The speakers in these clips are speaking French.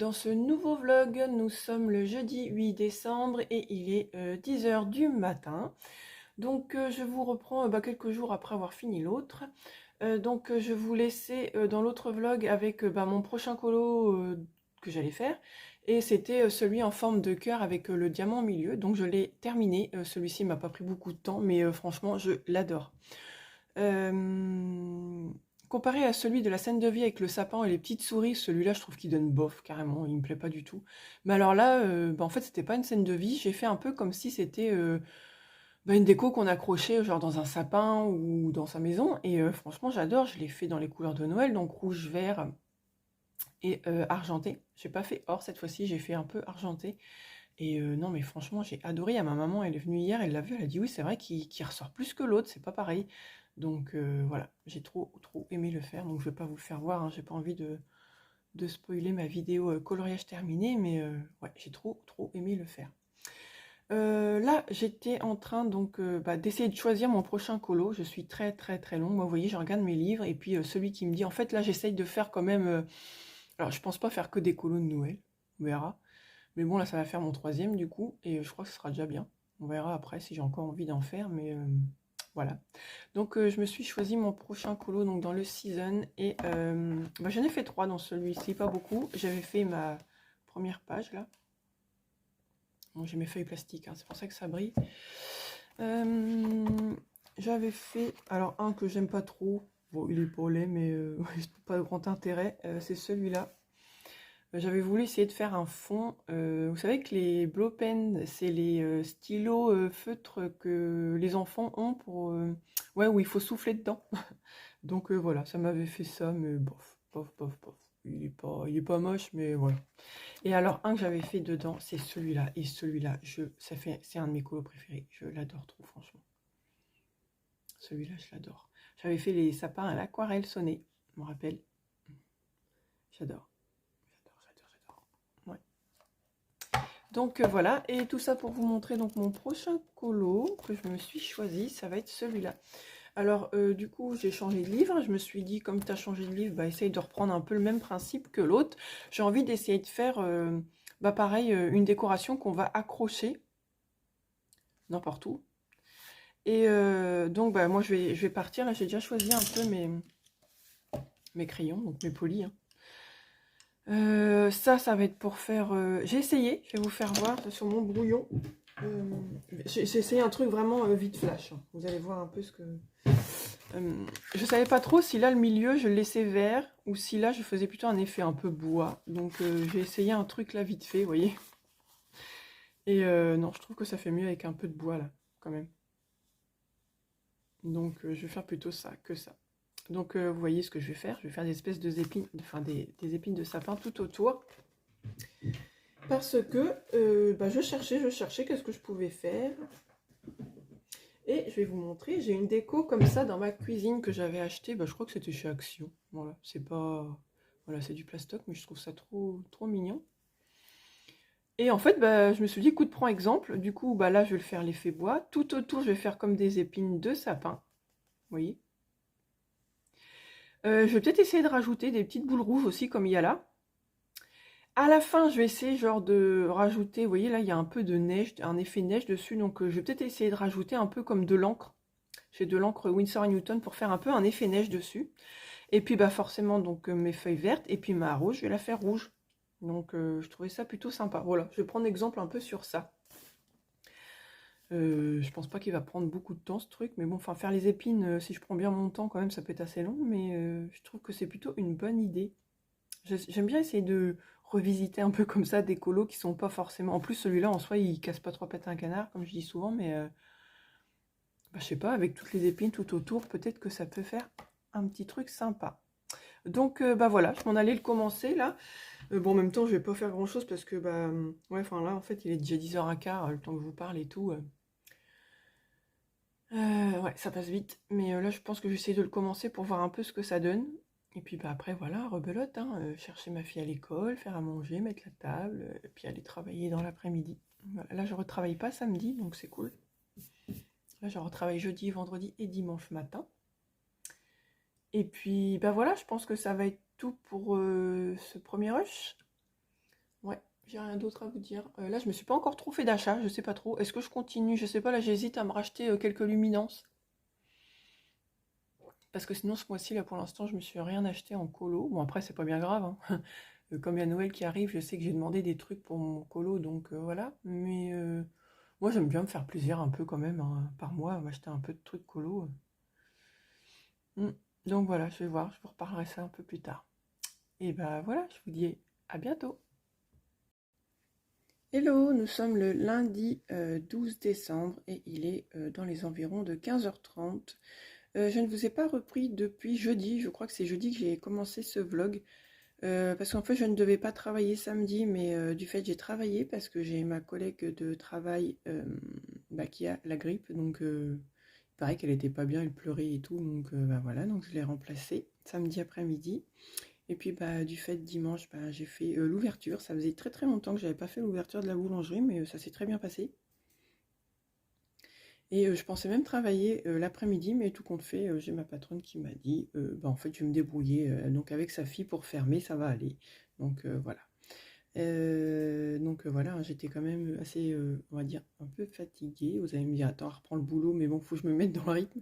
dans ce nouveau vlog. Nous sommes le jeudi 8 décembre et il est 10 h du matin. Donc je vous reprends quelques jours après avoir fini l'autre. Je vous laissais dans l'autre vlog avec mon prochain colo que j'allais faire. Et c'était celui en forme de cœur avec le diamant au milieu. Donc je l'ai terminé. Celui-ci m'a pas pris beaucoup de temps, mais franchement je l'adore. Comparé à celui de la scène de vie avec le sapin et les petites souris, celui-là je trouve qu'il donne bof carrément, il me plaît pas du tout. Mais alors là, en fait c'était pas une scène de vie, j'ai fait un peu comme si c'était une déco qu'on accrochait genre dans un sapin ou dans sa maison. Et franchement j'adore, je l'ai fait dans les couleurs de Noël, donc rouge, vert et argenté. J'ai pas fait or cette fois-ci, j'ai fait un peu argenté. Et non mais franchement j'ai adoré. À ma maman, elle est venue hier, elle l'a vu, elle a dit oui c'est vrai qu'il ressort plus que l'autre, c'est pas pareil. Donc voilà, j'ai trop aimé le faire, donc je vais pas vous le faire voir, hein, j'ai pas envie de spoiler ma vidéo coloriage terminé, mais ouais, j'ai trop aimé le faire. Là, j'étais en train donc d'essayer de choisir mon prochain colo. Je suis très long. Moi, vous voyez, je regarde mes livres et puis celui qui me dit, en fait, là, j'essaye de faire quand même. Alors, je pense pas faire que des colos de Noël, on verra. Mais bon, là, ça va faire mon troisième du coup, et je crois que ce sera déjà bien. On verra après si j'ai encore envie d'en faire, mais voilà. Donc, je me suis choisi mon prochain colo donc dans le season, et j'en ai fait 3 dans celui-ci, pas beaucoup. J'avais fait ma première page là. Bon, j'ai mes feuilles plastiques, hein, c'est pour ça que ça brille. J'avais fait, alors un que j'aime pas trop, bon il est pas laid mais il n'a pas de grand intérêt, c'est celui-là. J'avais voulu essayer de faire un fond, vous savez que les blow pens, c'est les stylos feutres que les enfants ont pour, ouais, où il faut souffler dedans. Donc voilà, ça m'avait fait ça, mais bof. Il est pas moche, mais voilà. Et alors, un que j'avais fait dedans, c'est celui-là. Et celui-là, c'est un de mes colos préférés. Je l'adore trop, franchement. Celui-là, je l'adore. J'avais fait les sapins à l'aquarelle sonné, je me rappelle. J'adore. Ouais. Donc voilà, et tout ça pour vous montrer donc mon prochain colo que je me suis choisi, ça va être celui-là. Alors du coup j'ai changé de livre, je me suis dit comme tu as changé de livre, essaye de reprendre un peu le même principe que l'autre. J'ai envie d'essayer de faire pareil, une décoration qu'on va accrocher n'importe où. Et moi je vais partir, là j'ai déjà choisi un peu mes crayons, donc mes polis. Hein. Ça va être pour faire... J'ai essayé, je vais vous faire voir sur mon brouillon. J'ai essayé un truc vraiment vite flash. Hein. Vous allez voir un peu ce que... je savais pas trop si là le milieu je le laissais vert ou si là je faisais plutôt un effet un peu bois. Donc j'ai essayé un truc là vite fait, vous voyez. Et non, je trouve que ça fait mieux avec un peu de bois là, quand même. Donc je vais faire plutôt ça que ça. Donc vous voyez ce que je vais faire. Je vais faire des espèces de épines, enfin des épines de sapin tout autour. Parce que je cherchais qu'est-ce que je pouvais faire. Et je vais vous montrer, j'ai une déco comme ça dans ma cuisine que j'avais acheté, je crois que c'était chez Action. Voilà, c'est pas... Voilà, c'est du plastoc, mais je trouve ça trop mignon. Et en fait, je me suis dit, écoute, prends exemple. Du coup, là, je vais le faire l'effet bois. Tout autour, je vais faire comme des épines de sapin. Vous voyez. Je vais peut-être essayer de rajouter des petites boules rouges aussi, comme il y a là. À la fin, je vais essayer genre de rajouter, vous voyez là, il y a un peu de neige, un effet neige dessus. Donc, je vais peut-être essayer de rajouter un peu comme de l'encre. J'ai de l'encre Winsor & Newton pour faire un peu un effet neige dessus. Et puis forcément donc mes feuilles vertes. Et puis ma rose, je vais la faire rouge. Donc je trouvais ça plutôt sympa. Voilà, je vais prendre exemple un peu sur ça. Je pense pas qu'il va prendre beaucoup de temps ce truc. Mais bon, enfin faire les épines, si je prends bien mon temps quand même, ça peut être assez long. Mais je trouve que c'est plutôt une bonne idée. J'aime bien essayer de revisiter un peu comme ça des colos qui sont pas forcément... En plus celui-là en soi il casse pas trois pattes à un canard comme je dis souvent. Mais je sais pas, avec toutes les épines tout autour, peut-être que ça peut faire un petit truc sympa. Donc voilà, je m'en allais le commencer là. Bon, en même temps, je vais pas faire grand chose parce que ouais, enfin là en fait, il est déjà 10h15, le temps que je vous parle et tout. Ouais, ça passe vite. Mais là, je pense que j'essaie de le commencer pour voir un peu ce que ça donne. Et puis après, voilà, rebelote, hein, chercher ma fille à l'école, faire à manger, mettre la table, et puis aller travailler dans l'après-midi. Voilà. Là, je retravaille pas samedi, donc c'est cool. Là, je retravaille jeudi, vendredi et dimanche matin. Et puis, voilà, je pense que ça va être tout pour ce premier rush. Ouais, j'ai rien d'autre à vous dire. Là, je me suis pas encore trop fait d'achat, je sais pas trop. Est-ce que je continue? Je sais pas, là, j'hésite à me racheter quelques luminances. Parce que sinon, ce mois-ci, là, pour l'instant, je me suis rien acheté en colo. Bon, après, c'est pas bien grave, hein. Comme il y a Noël qui arrive, je sais que j'ai demandé des trucs pour mon colo, donc voilà. Mais moi, j'aime bien me faire plaisir un peu quand même, hein, par mois, m'acheter un peu de trucs colo. Mm. Donc voilà, je vais voir, je vous reparlerai ça un peu plus tard. Et bah voilà, je vous dis à bientôt. Hello, nous sommes le lundi 12 décembre et il est dans les environs de 15h30. Je ne vous ai pas repris depuis jeudi, je crois que c'est jeudi que j'ai commencé ce vlog. Parce qu'en fait je ne devais pas travailler samedi, mais du fait j'ai travaillé parce que j'ai ma collègue de travail qui a la grippe, donc il paraît qu'elle était pas bien, elle pleurait et tout, donc bah voilà, donc je l'ai remplacée samedi après-midi. Et puis bah du fait dimanche, bah, j'ai fait l'ouverture. Ça faisait très très longtemps que j'avais pas fait l'ouverture de la boulangerie, mais ça s'est très bien passé. Et je pensais même travailler l'après-midi, mais tout compte fait, j'ai ma patronne qui m'a dit, bah, en fait, je vais me débrouiller donc avec sa fille pour fermer, ça va aller. Donc voilà. Donc voilà, hein, j'étais quand même assez, on va dire, un peu fatiguée. Vous allez me dire, attends, reprends le boulot, mais bon, faut que je me mette dans le rythme.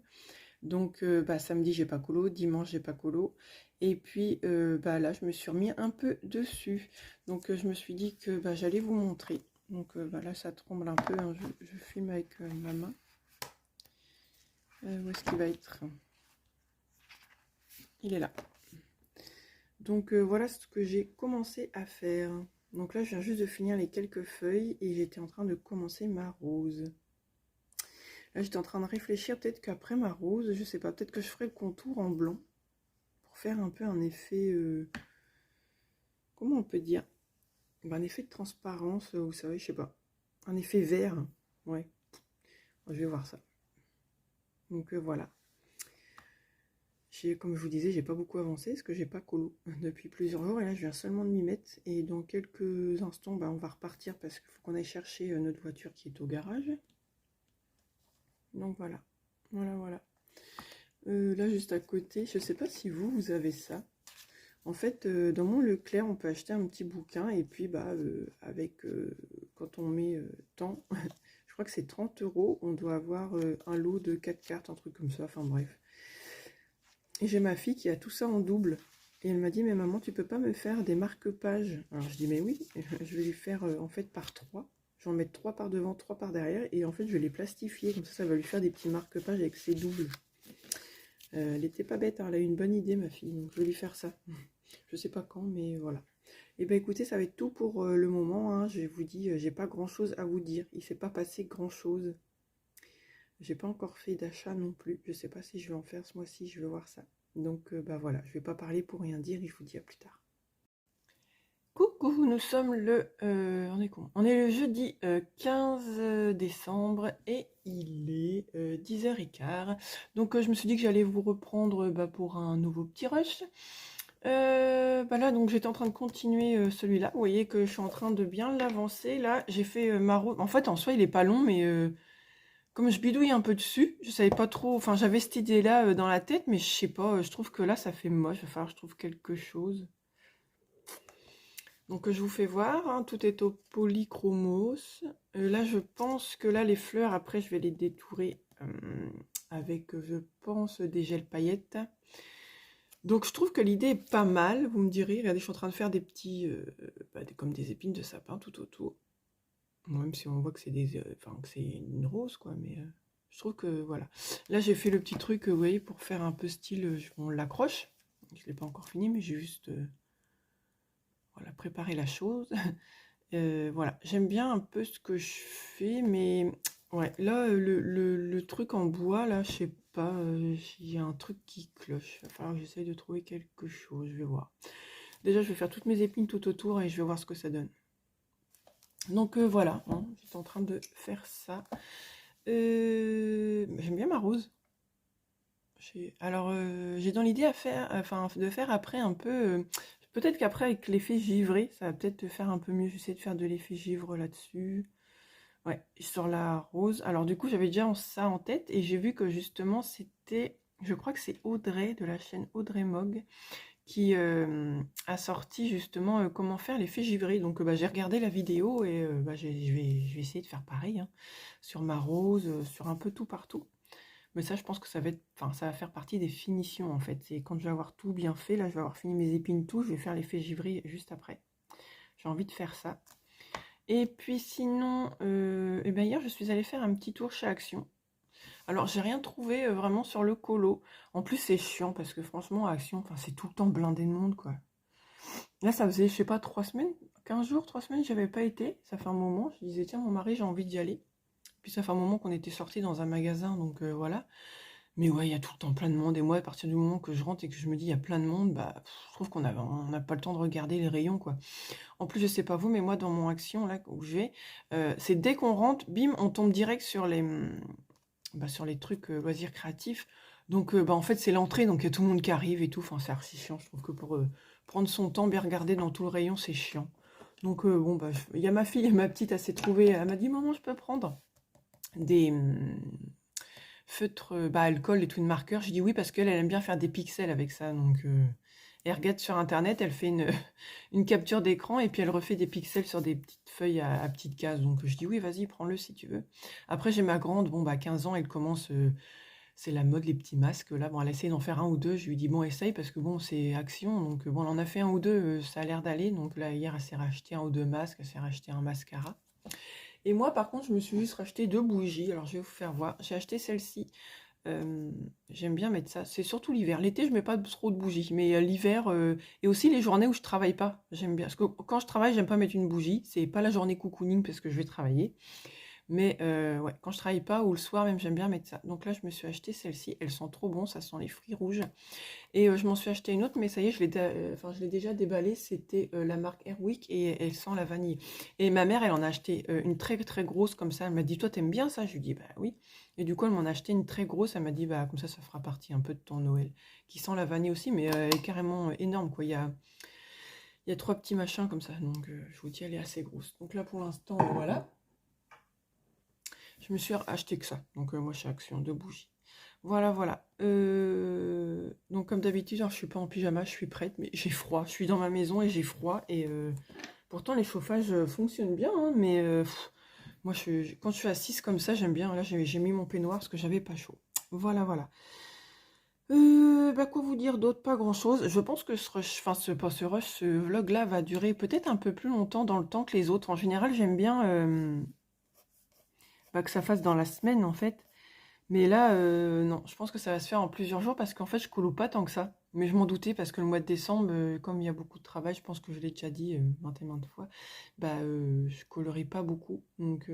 Donc bah, samedi, j'ai pas colo, dimanche, j'ai pas colo. Et puis bah, là, je me suis remis un peu dessus. Donc je me suis dit que bah, j'allais vous montrer. Donc bah, là, ça tremble un peu, hein, je filme avec ma main. Où est-ce qu'il va être? Il est là. Donc voilà ce que j'ai commencé à faire. Donc là, je viens juste de finir les quelques feuilles et j'étais en train de commencer ma rose. Là, j'étais en train de réfléchir, peut-être qu'après ma rose, je sais pas, peut-être que je ferai le contour en blanc pour faire un peu un effet, comment on peut dire? Un effet de transparence, vous savez, je sais pas. Un effet vert, ouais. Je vais voir ça. Donc voilà. Comme je vous disais, j'ai pas beaucoup avancé parce que j'ai pas colo depuis plusieurs jours et là je viens seulement de m'y mettre et dans quelques instants bah, on va repartir parce qu'il faut qu'on aille chercher notre voiture qui est au garage. Donc voilà, voilà. Là juste à côté, je sais pas si vous avez ça. En fait, dans mon Leclerc, on peut acheter un petit bouquin et puis bah avec quand on met temps, je crois que c'est 30 €, on doit avoir un lot de 4 cartes, un truc comme ça, enfin bref. Et j'ai ma fille qui a tout ça en double. Et elle m'a dit, mais maman, tu peux pas me faire des marque-pages? Alors je dis, mais oui, je vais les faire en fait par 3. Je vais en mettre 3 par devant, 3 par derrière. Et en fait, je vais les plastifier. Comme ça va lui faire des petits marque-pages avec ses doubles. Elle était pas bête, hein, elle a eu une bonne idée, ma fille. Donc je vais lui faire ça. Je sais pas quand, mais voilà. Et ben écoutez, ça va être tout pour le moment, hein. Je vous dis, j'ai pas grand-chose à vous dire. Il s'est pas passé grand-chose. J'ai pas encore fait d'achat non plus. Je sais pas si je vais en faire ce mois-ci, je vais voir ça. Donc bah voilà, je vais pas parler pour rien dire et je vous dis à plus tard. Coucou, nous sommes on est con? On est le jeudi 15 décembre et il est 10h15. Donc je me suis dit que j'allais vous reprendre pour un nouveau petit rush. Bah là donc j'étais en train de continuer celui-là. Vous voyez que je suis en train de bien l'avancer. Là j'ai fait ma rose. En fait en soi il est pas long, mais comme je bidouille un peu dessus, je savais pas trop. Enfin j'avais cette idée-là dans la tête, mais je sais pas. Je trouve que là ça fait moche. Il va falloir que je trouve quelque chose. Donc je vous fais voir, hein, tout est au polychromos. Là je pense que là les fleurs, après je vais les détourer avec, je pense, des gels paillettes. Donc je trouve que l'idée est pas mal, vous me direz. Regardez, je suis en train de faire des petits, comme des épines de sapin tout autour. Même si on voit que c'est que c'est une rose, quoi, mais je trouve que voilà. Là j'ai fait le petit truc, vous voyez, pour faire un peu style, on l'accroche. Je ne l'ai pas encore fini, mais j'ai juste voilà, préparer la chose. Voilà, j'aime bien un peu ce que je fais, mais ouais, là, le truc en bois, là, je sais pas, il y a un truc qui cloche. Il va falloir que j'essaye de trouver quelque chose, je vais voir. Déjà, je vais faire toutes mes épines tout autour et je vais voir ce que ça donne. Donc voilà, hein, j'étais en train de faire ça. J'aime bien ma rose. Alors, j'ai dans l'idée de faire après un peu. Peut-être qu'après, avec l'effet givré, ça va peut-être te faire un peu mieux. J'essaie de faire de l'effet givre là-dessus. Ouais, sur la rose. Alors, du coup, j'avais déjà ça en tête et j'ai vu que justement, c'était. Je crois que c'est Audrey de la chaîne Audrey Mogg qui a sorti justement comment faire l'effet givré. Donc bah, j'ai regardé la vidéo et bah, je vais essayer de faire pareil, hein, sur ma rose, sur un peu tout partout. Mais ça, je pense que ça va être, enfin, ça va faire partie des finitions en fait. Et quand je vais avoir tout bien fait, là, je vais avoir fini mes épines tout, je vais faire l'effet givré juste après. J'ai envie de faire ça. Et puis sinon, eh ben hier, je suis allée faire un petit tour chez Action. Alors, j'ai rien trouvé vraiment sur le colo. En plus, c'est chiant parce que franchement, Action, enfin, c'est tout le temps blindé de monde, quoi. Là, ça faisait, je sais pas, 3 semaines, 15 jours, 3 semaines, j'avais pas été. Ça fait un moment. Je disais, tiens, mon mari, j'ai envie d'y aller. Puis ça fait un moment qu'on était sortis dans un magasin, donc voilà. Mais ouais, il y a tout le temps plein de monde. Et moi, à partir du moment que je rentre et que je me dis, il y a plein de monde, bah, je trouve on n'a pas le temps de regarder les rayons, quoi. En plus, je sais pas vous, mais moi, dans mon Action, là, où je vais, c'est dès qu'on rentre, bim, on tombe direct sur les trucs loisirs créatifs. Donc, bah, en fait, c'est l'entrée, donc il y a tout le monde qui arrive et tout. Enfin, c'est archi chiant. Je trouve que pour prendre son temps, bien regarder dans tout le rayon, c'est chiant. Donc, bon, bah, il y a ma fille, ma petite, elle s'est trouvée, elle m'a dit, maman, je peux prendre des feutres, bah, alcool et tout de marqueur. J'ai dit oui, parce qu'elle aime bien faire des pixels avec ça. Donc, elle regarde sur Internet, elle fait une capture d'écran et puis elle refait des pixels sur des petites feuilles à petites cases. Donc, je dis oui, vas-y, prends-le si tu veux. Après, j'ai ma grande, bon, bah, 15 ans, elle commence, c'est la mode, les petits masques. Là, bon, elle essaie d'en faire un ou deux. Je lui dis, bon, essaye, parce que bon, c'est Action. Donc, bon, elle en a fait un ou deux, ça a l'air d'aller. Donc, là, hier, elle s'est racheté un ou deux masques, elle s'est racheté un mascara. Et moi, par contre, je me suis juste racheté 2 bougies. Alors, je vais vous faire voir. J'ai acheté celle-ci. J'aime bien mettre ça. C'est surtout l'hiver. L'été, je mets pas trop de bougies. Mais l'hiver, et aussi les journées où je travaille pas. J'aime bien. Parce que quand je travaille, j'aime pas mettre une bougie. C'est pas la journée cocooning parce que je vais travailler. Mais ouais, quand je travaille pas ou le soir même, j'aime bien mettre ça. Donc là, je me suis acheté celle-ci. Elles sont trop bons. Ça sent les fruits rouges. Et je m'en suis acheté une autre, mais ça y est, je l'ai déjà déballée. C'était la marque Airwick et elle sent la vanille. Et ma mère, elle en a acheté une très très grosse comme ça. Elle m'a dit, toi, t'aimes bien ça? Je lui dis, bah oui. Et du coup, elle m'en a acheté une très grosse. Elle m'a dit, bah comme ça fera partie un peu de ton Noël. Qui sent la vanille aussi, mais elle est carrément énorme, quoi. Il y a 3 petits machins comme ça. Donc je vous dis, elle est assez grosse. Donc là, pour l'instant, voilà. Je me suis acheté que ça. Donc moi, chez Action, 2 bougies. Voilà, voilà. Donc comme d'habitude, hein, je suis pas en pyjama, je suis prête, mais j'ai froid. Je suis dans ma maison et j'ai froid. Et pourtant, les chauffages fonctionnent bien, hein, mais moi, quand je suis assise comme ça, j'aime bien. Là, j'ai mis mon peignoir parce que j'avais pas chaud. Voilà, voilà. Bah, quoi vous dire d'autre? Pas grand-chose. Je pense que ce vlog-là va durer peut-être un peu plus longtemps dans le temps que les autres. En général, j'aime bien bah, que ça fasse dans la semaine, en fait. Mais là, non, je pense que ça va se faire en plusieurs jours parce qu'en fait, je colo pas tant que ça. Mais je m'en doutais parce que le mois de décembre, comme il y a beaucoup de travail, je pense que je l'ai déjà dit maintes et maintes fois, bah, je colorie pas beaucoup. Donc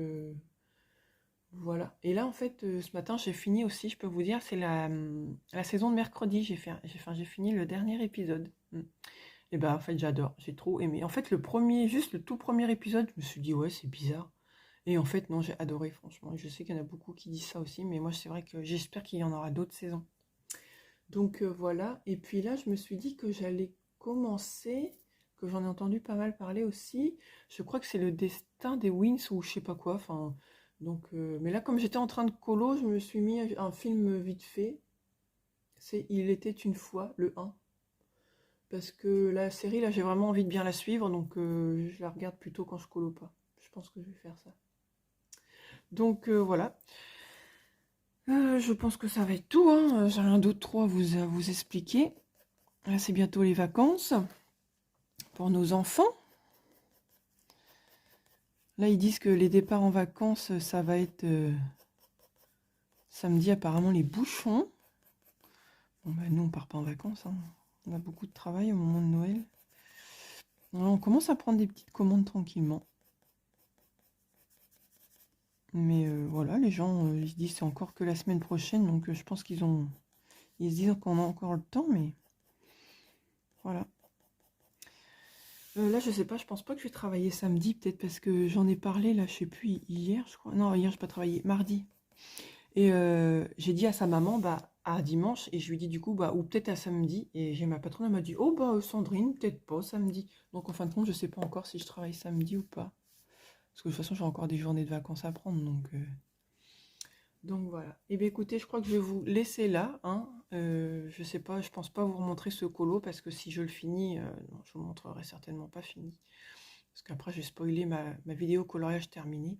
voilà. Et là, en fait, ce matin, j'ai fini aussi, je peux vous dire, c'est la saison de mercredi. J'ai fini le dernier épisode. Et bah, en fait, j'adore. J'ai trop aimé. En fait, juste le tout premier épisode, je me suis dit, ouais, c'est bizarre. Et en fait, non, j'ai adoré, franchement. Je sais qu'il y en a beaucoup qui disent ça aussi, mais moi, c'est vrai que j'espère qu'il y en aura d'autres saisons. Donc voilà. Et puis là, je me suis dit que j'allais commencer, que j'en ai entendu pas mal parler aussi. Je crois que c'est le destin des Wings ou je sais pas quoi. Enfin, donc, mais là, comme j'étais en train de colo, je me suis mis un film vite fait. C'est Il était une fois, le 1. Parce que la série, là, j'ai vraiment envie de bien la suivre, donc je la regarde plutôt quand je colo pas. Je pense que je vais faire ça. Donc voilà. Je pense que ça va être tout, hein. J'ai rien d'autre trop à vous expliquer. Là, c'est bientôt les vacances pour nos enfants. Là, ils disent que les départs en vacances, ça va être samedi, apparemment, les bouchons. Bon, bah, nous, on part pas en vacances, hein. On a beaucoup de travail au moment de Noël. Alors, on commence à prendre des petites commandes tranquillement. Mais voilà, les gens, ils se disent c'est encore que la semaine prochaine, donc je pense ils se disent qu'on a encore le temps, mais voilà. Là, je sais pas, je pense pas que je vais travailler samedi, peut-être parce que j'en ai parlé, là, je sais plus, hier, je crois. Non, hier, je n'ai pas travaillé, mardi. Et j'ai dit à sa maman, bah, à dimanche, et je lui dis du coup, bah, ou peut-être à samedi. Et j'ai ma patronne, elle m'a dit, oh, bah, Sandrine, peut-être pas samedi. Donc, en fin de compte, je sais pas encore si je travaille samedi ou pas. Parce que de toute façon, j'ai encore des journées de vacances à prendre, donc voilà. Et bien, écoutez, je crois que je vais vous laisser là, hein. Je sais pas, je pense pas vous remontrer ce colo parce que si je le finis, non, je vous montrerai certainement pas fini. Parce qu'après, j'ai spoilé ma vidéo coloriage terminée.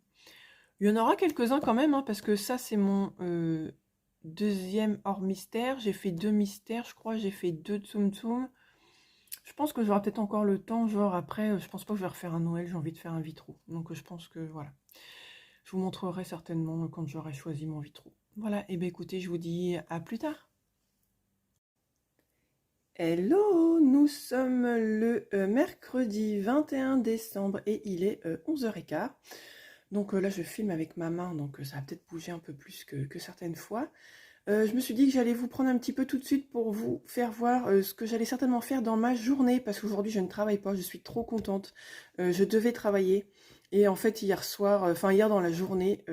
Il y en aura quelques-uns quand même, hein, parce que ça, c'est mon deuxième hors mystère. J'ai fait 2 mystères, je crois. J'ai fait 2 Tsum Tsum. Je pense que j'aurai peut-être encore le temps. Genre après, je pense pas que je vais refaire un Noël. J'ai envie de faire un vitro. Donc je pense que voilà. Je vous montrerai certainement quand j'aurai choisi mon vitro. Voilà, et bien écoutez, je vous dis à plus tard. Hello, nous sommes le mercredi 21 décembre et il est 11h15. Donc là, je filme avec ma main, donc ça va peut-être bouger un peu plus que certaines fois. Je me suis dit que j'allais vous prendre un petit peu tout de suite pour vous faire voir ce que j'allais certainement faire dans ma journée, parce qu'aujourd'hui, je ne travaille pas, je suis trop contente. Je devais travailler. Et en fait, hier soir, enfin hier dans la journée,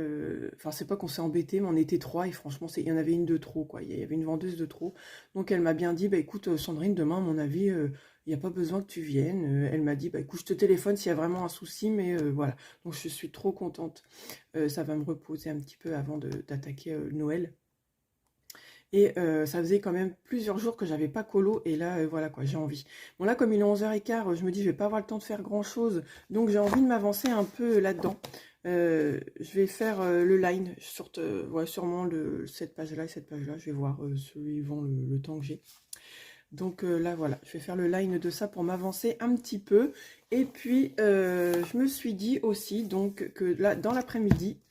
enfin c'est pas qu'on s'est embêté, mais on était 3 et franchement, il y en avait une de trop, quoi. Il y avait une vendeuse de trop. Donc elle m'a bien dit, bah écoute Sandrine, demain, à mon avis, il n'y a pas besoin que tu viennes. Elle m'a dit, bah écoute, je te téléphone s'il y a vraiment un souci, mais voilà. Donc je suis trop contente. Ça va me reposer un petit peu avant d'attaquer Noël. Et ça faisait quand même plusieurs jours que j'avais pas colo. Et là, voilà quoi, j'ai envie. Bon là, comme il est 11h15, je me dis, je vais pas avoir le temps de faire grand-chose. Donc j'ai envie de m'avancer un peu là-dedans. Je vais faire le line, ouais, sûrement cette page-là et cette page-là. Je vais voir suivant le temps que j'ai. Donc là, voilà, je vais faire le line de ça pour m'avancer un petit peu. Et puis, je me suis dit aussi donc que là, dans l'après-midi,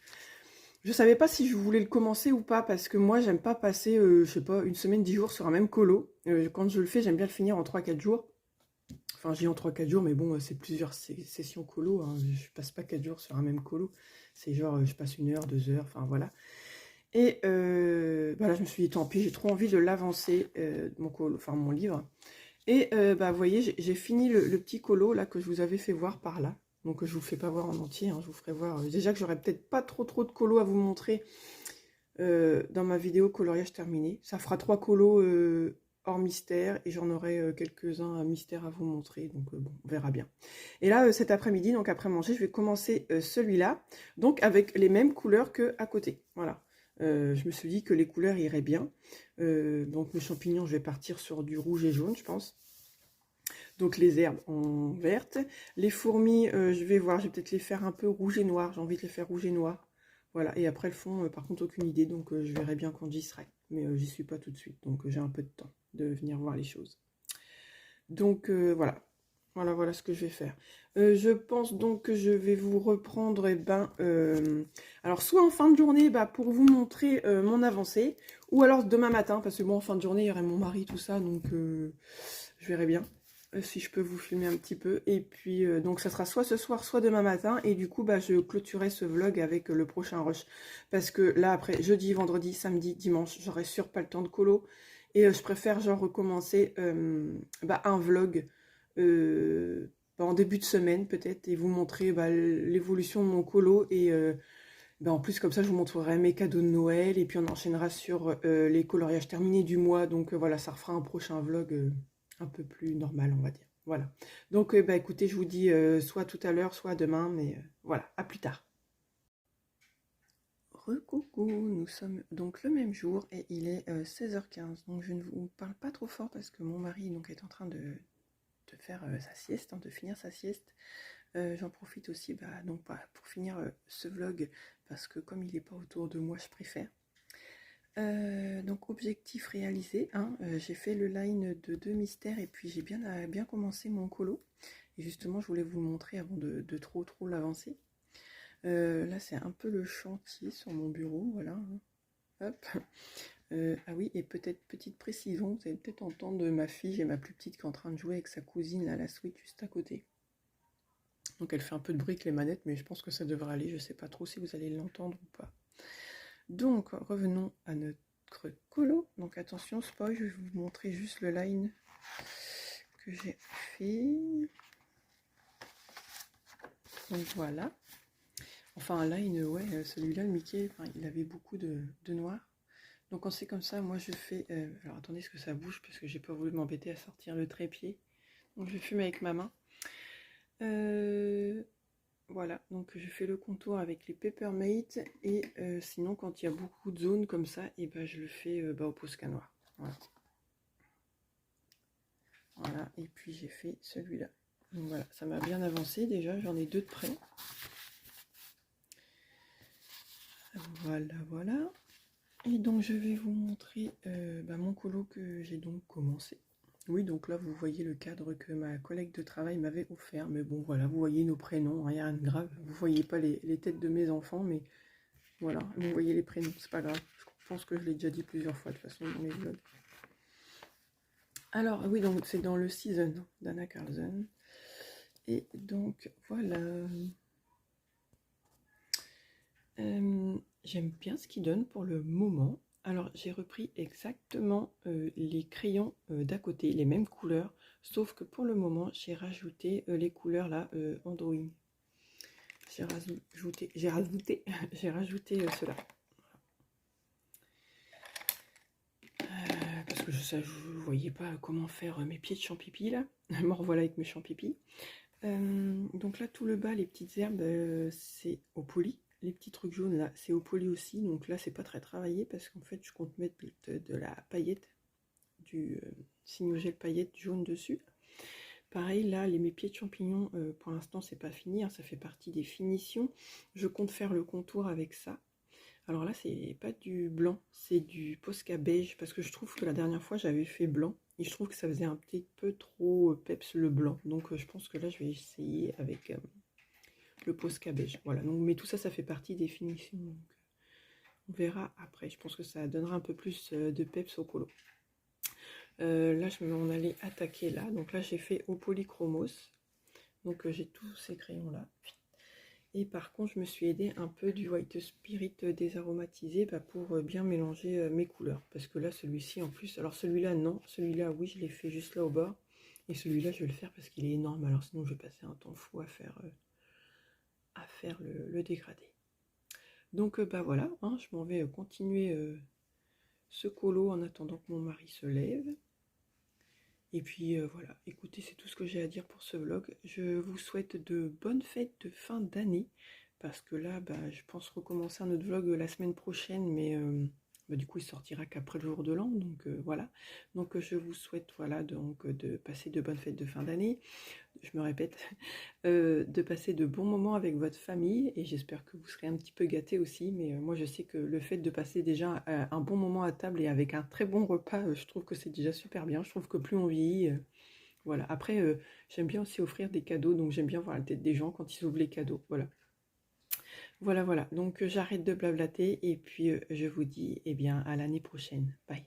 je savais pas si je voulais le commencer ou pas, parce que moi, j'aime pas passer, je sais pas, une semaine, 10 jours sur un même colo. Quand je le fais, j'aime bien le finir en 3-4 jours. Enfin, j'ai en 3-4 jours, mais bon, c'est plusieurs sessions colo, hein. Je passe pas 4 jours sur un même colo. C'est genre, je passe 1 heure, 2 heures, enfin voilà. Et bah là, je me suis dit, tant pis, j'ai trop envie de l'avancer, mon colo, enfin mon livre. Et bah, vous voyez, j'ai fini le petit colo là que je vous avais fait voir par là. Donc je vous fais pas voir en entier, hein, je vous ferai voir. Déjà que j'aurais peut-être pas trop de colos à vous montrer dans ma vidéo coloriage terminé. Ça fera 3 colos hors mystère et j'en aurai quelques-uns à mystère à vous montrer. Donc bon, on verra bien. Et là, cet après-midi, donc après manger, je vais commencer celui-là. Donc avec les mêmes couleurs que à côté. Voilà. Je me suis dit que les couleurs iraient bien. Donc le champignon, je vais partir sur du rouge et jaune, je pense. Donc les herbes en verte. Les fourmis, je vais voir, je vais peut-être les faire un peu rouge et noir. J'ai envie de les faire rouge et noir. Voilà, et après le fond, par contre, aucune idée. Donc je verrai bien quand j'y serai. Mais j'y suis pas tout de suite, donc j'ai un peu de temps de venir voir les choses. Donc voilà. Voilà ce que je vais faire. Je pense donc que je vais vous reprendre, alors soit en fin de journée, pour vous montrer mon avancée, ou alors demain matin, parce que bon, en fin de journée, il y aurait mon mari, tout ça, donc je verrai bien si je peux vous filmer un petit peu. Et puis, donc ça sera soit ce soir, soit demain matin, et du coup, je clôturerai ce vlog avec le prochain rush, parce que là, après, jeudi, vendredi, samedi, dimanche, j'aurai sûr pas le temps de colo, et je préfère genre recommencer un vlog en début de semaine peut-être, et vous montrer l'évolution de mon colo, et en plus comme ça je vous montrerai mes cadeaux de Noël, et puis on enchaînera sur les coloriages terminés du mois, donc voilà, ça refera un prochain vlog un peu plus normal, on va dire. Voilà, donc écoutez, je vous dis soit tout à l'heure, soit demain, mais voilà, à plus tard. Recoucou, nous sommes donc le même jour et il est 16h15, donc je ne vous parle pas trop fort parce que mon mari donc est en train de faire sa sieste, de finir sa sieste. J'en profite aussi donc, pour finir ce vlog, parce que comme il n'est pas autour de moi, je préfère. Donc objectif réalisé, hein, j'ai fait le line de 2 mystères et puis j'ai bien commencé mon colo. Et justement, je voulais vous le montrer avant de trop l'avancer. Là, c'est un peu le chantier sur mon bureau, voilà. Hein. Hop. Ah oui, et peut-être petite précision, vous allez peut-être entendre ma fille, j'ai ma plus petite qui est en train de jouer avec sa cousine à la Switch juste à côté. Donc elle fait un peu de bruit avec les manettes, mais je pense que ça devrait aller, je sais pas trop si vous allez l'entendre ou pas. Donc revenons à notre colo. Donc attention, spoil, je vais vous montrer juste le line que j'ai fait. Donc voilà. Enfin un line, ouais, celui-là, le Mickey, il avait beaucoup de noir. Donc quand c'est comme ça, moi je fais... alors attendez, est-ce que ça bouge, parce que j'ai pas voulu m'embêter à sortir le trépied. Donc je fume avec ma main. Voilà, donc je fais le contour avec les Peppermate, et sinon quand il y a beaucoup de zones comme ça, et je le fais au Posca noir. Voilà. Voilà, et puis j'ai fait celui-là. Donc voilà, ça m'a bien avancé déjà, j'en ai 2 de près. Voilà, voilà. Et donc je vais vous montrer mon colo que j'ai donc commencé. Oui, donc là vous voyez le cadre que ma collègue de travail m'avait offert. Mais bon voilà, vous voyez nos prénoms, rien de grave. Vous voyez pas les têtes de mes enfants, mais voilà, vous voyez les prénoms, c'est pas grave. Je pense que je l'ai déjà dit plusieurs fois de toute façon dans mes vlogs. Alors oui, donc c'est dans le Season d'Anna Carlson. Et donc voilà. J'aime bien ce qu'il donne pour le moment. Alors j'ai repris exactement les crayons d'à côté, les mêmes couleurs, sauf que pour le moment j'ai rajouté les couleurs là en drawing. J'ai rajouté cela. Parce que je ne voyais pas comment faire mes pieds de champipi là. Me revoilà avec mes champipis. Donc là tout le bas, les petites herbes, c'est au poli. Les petits trucs jaunes là, c'est au poli aussi. Donc là c'est pas très travaillé parce qu'en fait je compte mettre de la paillette, du Signogel paillette jaune dessus. Pareil là, mes pieds de champignons, pour l'instant c'est pas fini, hein, ça fait partie des finitions. Je compte faire le contour avec ça. Alors là c'est pas du blanc, c'est du Posca beige parce que je trouve que la dernière fois j'avais fait blanc et je trouve que ça faisait un petit peu trop peps le blanc. Donc je pense que là je vais essayer avec le Posca beige. Voilà, donc, mais tout ça, ça fait partie des finitions. Donc, on verra après. Je pense que ça donnera un peu plus de peps au colo. Là, je m'en allais attaquer là. Donc là, j'ai fait au polychromos. Donc j'ai tous ces crayons là. Et par contre, je me suis aidée un peu du White Spirit désaromatisé pour bien mélanger mes couleurs. Parce que là, celui-ci en plus, alors celui-là non, celui-là oui, je l'ai fait juste là au bord. Et celui-là, je vais le faire parce qu'il est énorme. Alors sinon, je vais passer un temps fou à faire le dégradé. Donc voilà, hein, je m'en vais continuer ce colo en attendant que mon mari se lève. Et puis voilà, écoutez, c'est tout ce que j'ai à dire pour ce vlog. Je vous souhaite de bonnes fêtes de fin d'année. Parce que là, je pense recommencer un autre vlog la semaine prochaine. Mais du coup, il sortira qu'après le jour de l'an. Donc voilà. Donc je vous souhaite voilà, donc, de passer de bonnes fêtes de fin d'année. Je me répète, de passer de bons moments avec votre famille et j'espère que vous serez un petit peu gâtés aussi, mais moi je sais que le fait de passer déjà un bon moment à table et avec un très bon repas, je trouve que c'est déjà super bien. Je trouve que plus on vieillit, voilà. Après, j'aime bien aussi offrir des cadeaux, donc j'aime bien voir la tête des gens quand ils ouvrent les cadeaux, voilà. Voilà, donc j'arrête de blablater et puis je vous dis, eh bien, à l'année prochaine. Bye.